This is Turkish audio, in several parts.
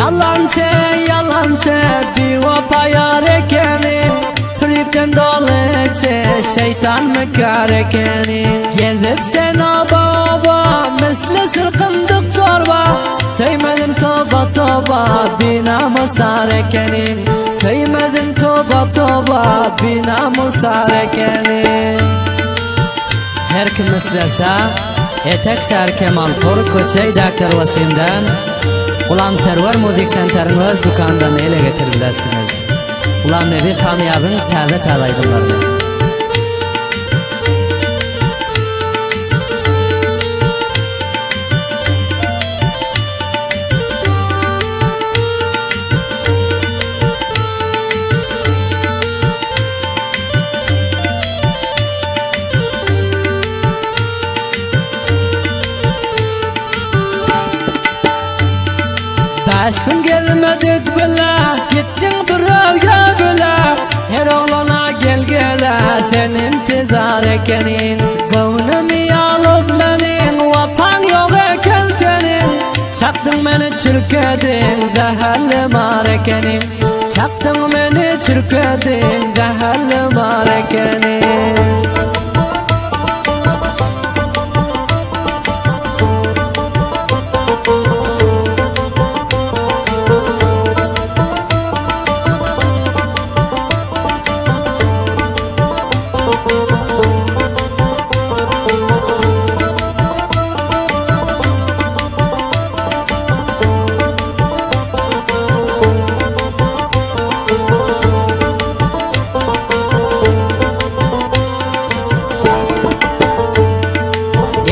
Yalancı bir vapa yarekenin Tripten dolayıcı şeytan mekarekenin Gelip sana baba misli sırkındık çorba Söymedim toba binamus harekenin Söymedim toba binamus harekenin Her kim istese etek şer Kemalpur Koçay Dr. Vasim'den Ulam server müzik senterimiz dukandan ele getirbilirsiniz. Ulam Nebi Kamyab'ın taze aydınlarını. Aşkın gelmedik bile, gittin durarga bile Her oğlana gel sen intizar ekenin Gavnımı alıp benim, vapan yok eken senin Çaktın beni çürkedin, zehirli marekenin Çaktın beni çürkedin, zehirli marekenin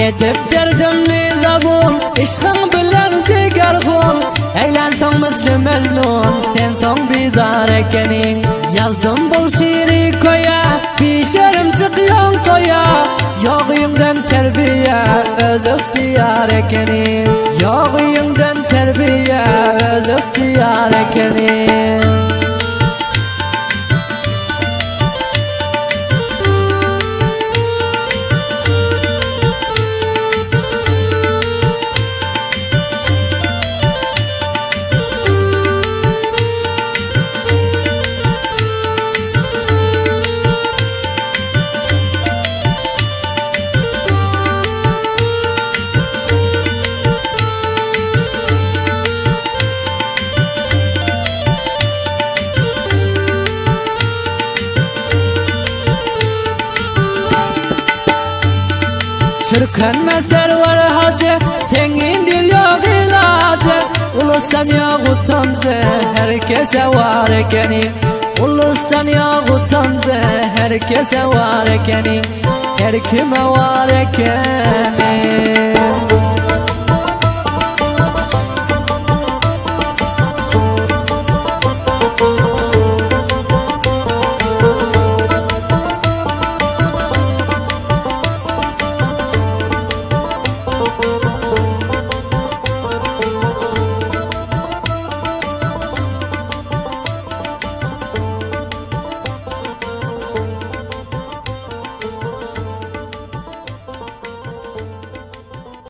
Edip derdimni zabun, işkın bilen cigar kul Eğlensen misli mecnun, sen son bizar ekenin Yazdım bol şiiri koya, pişerim çıkıyorsun toya Yoğuyumdan terbiye, öz ihtiyar ekenin Yoğuyumdan terbiye, öz ihtiyar ekenin Türkmen server hacı, senin dil yok ilacı Ulustan yok utancı, herkese var ekenin Ulustan yok utancı, herkese var ekenin Her kime var ekenin